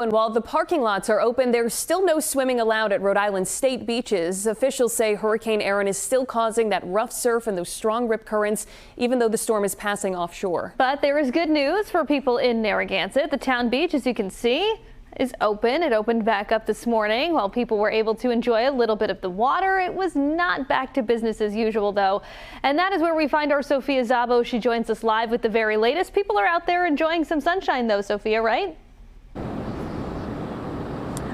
And while the parking lots are open, there's still no swimming allowed at Rhode Island state beaches. Officials say Hurricane Erin is still causing that rough surf and those strong rip currents, even though the storm is passing offshore. But there is good news for people in Narragansett. The town beach, as you can see, is open. It opened back up this morning. While people were able to enjoy a little bit of the water, it was not back to business as usual, though. And that is where we find our Sophia Szabo. She joins us live with the very latest. People are out there enjoying some sunshine, though, Sophia, right?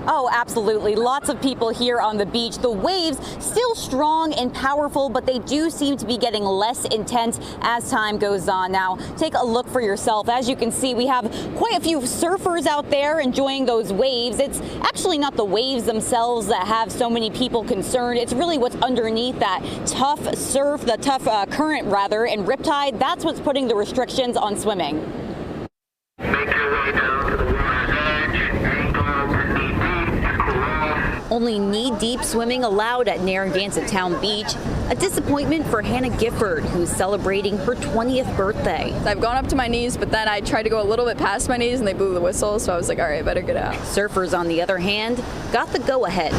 Oh, absolutely. Lots of people here on the beach. The waves still strong and powerful, but they do seem to be getting less intense as time goes on. Now, take a look for yourself. As you can see, we have quite a few surfers out there enjoying those waves. It's actually not the waves themselves that have so many people concerned. It's really what's underneath that tough surf, the tough current rather, and riptide. That's what's putting the restrictions on swimming. Make your way down to the water's edge, ankle to knee deep. Only knee-deep swimming allowed at Narragansett Town Beach. A disappointment for Hannah Gifford, who's celebrating her 20th birthday. I've gone up to my knees, but then I tried to go a little bit past my knees and they blew the whistle, so I was like, all right, I better get out. Surfers, on the other hand, got the go-ahead.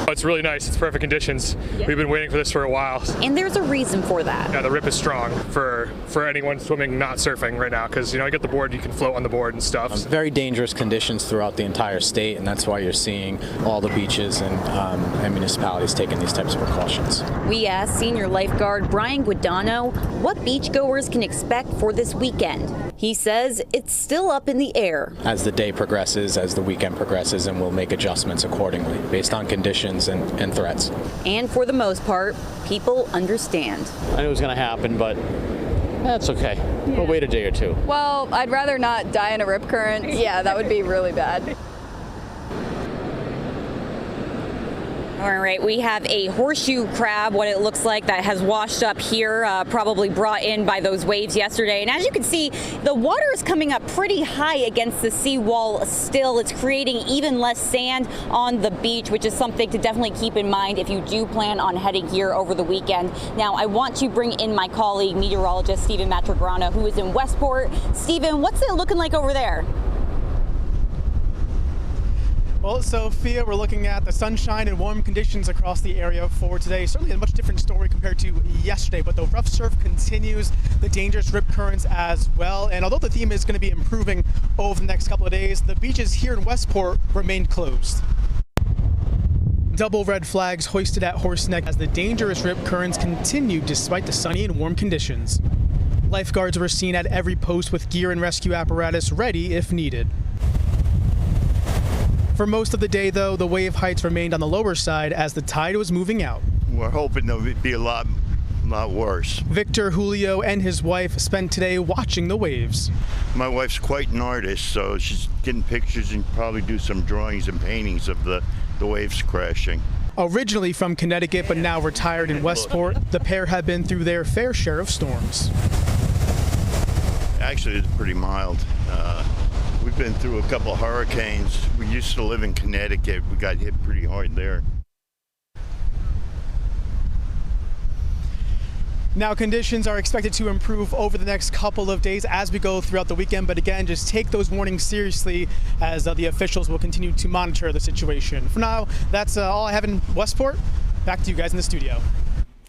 It's really nice. It's perfect conditions. Yeah. We've been waiting for this for a while. And there's a reason for that. Yeah, the rip is strong for anyone swimming, not surfing right now, because, you know, you get the board, you can float on the board and stuff. Very dangerous conditions throughout the entire state, and that's why you're seeing all the beaches and municipalities taking these types of precautions. We asked senior lifeguard Brian Guadano what beachgoers can expect for this weekend. He says it's still up in the air. As the day progresses, as the weekend progresses, and we'll make adjustments accordingly based on conditions and threats. And for the most part, people understand. I knew it was going to happen, but that's okay. Yeah. We'll wait a day or two. Well, I'd rather not die in a rip current. Yeah, that would be really bad. All right, we have a horseshoe crab, what it looks like, that has washed up here, probably brought in by those waves yesterday. And as you can see, the water is coming up pretty high against the seawall still. It's creating even less sand on the beach, which is something to definitely keep in mind if you do plan on heading here over the weekend. Now, I want to bring in my colleague, meteorologist Stephen Matregrano, who is in Westport. Stephen, what's it looking like over there? Well, Sophia, we're looking at the sunshine and warm conditions across the area for today. Certainly a much different story compared to yesterday, but the rough surf continues, the dangerous rip currents as well. And although the theme is going to be improving over the next couple of days, the beaches here in Westport remain closed. Double red flags hoisted at Horseneck as the dangerous rip currents continue despite the sunny and warm conditions. Lifeguards were seen at every post with gear and rescue apparatus ready if needed. For most of the day, though, the wave heights remained on the lower side as the tide was moving out. We're hoping it would be a lot worse. Victor Julio and his wife spent today watching the waves. My wife's quite an artist, so she's getting pictures and probably do some drawings and paintings of the waves crashing. Originally from Connecticut, but now retired in Westport, the pair have been through their fair share of storms. Actually, it's pretty mild. We've been through a couple of hurricanes. We used to live in Connecticut. We got hit pretty hard there. Now, conditions are expected to improve over the next couple of days as we go throughout the weekend. But again, just take those warnings seriously as the officials will continue to monitor the situation. For now, that's all I have in Westport. Back to you guys in the studio.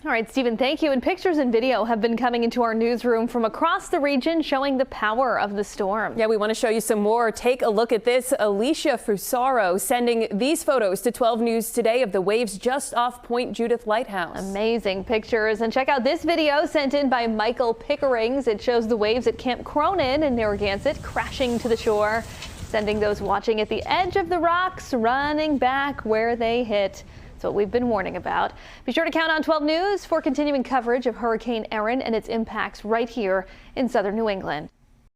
All right, Stephen, thank you. And pictures and video have been coming into our newsroom from across the region showing the power of the storm. Yeah, we want to show you some more. Take a look at this. Alicia Fusaro sending these photos to 12 News today of the waves just off Point Judith Lighthouse. Amazing pictures. And check out this video sent in by Michael Pickerings. It shows the waves at Camp Cronin in Narragansett crashing to the shore, sending those watching at the edge of the rocks running back where they hit. What we've been warning about. Be sure to count on 12 News for continuing coverage of Hurricane Erin and its impacts right here in southern New England.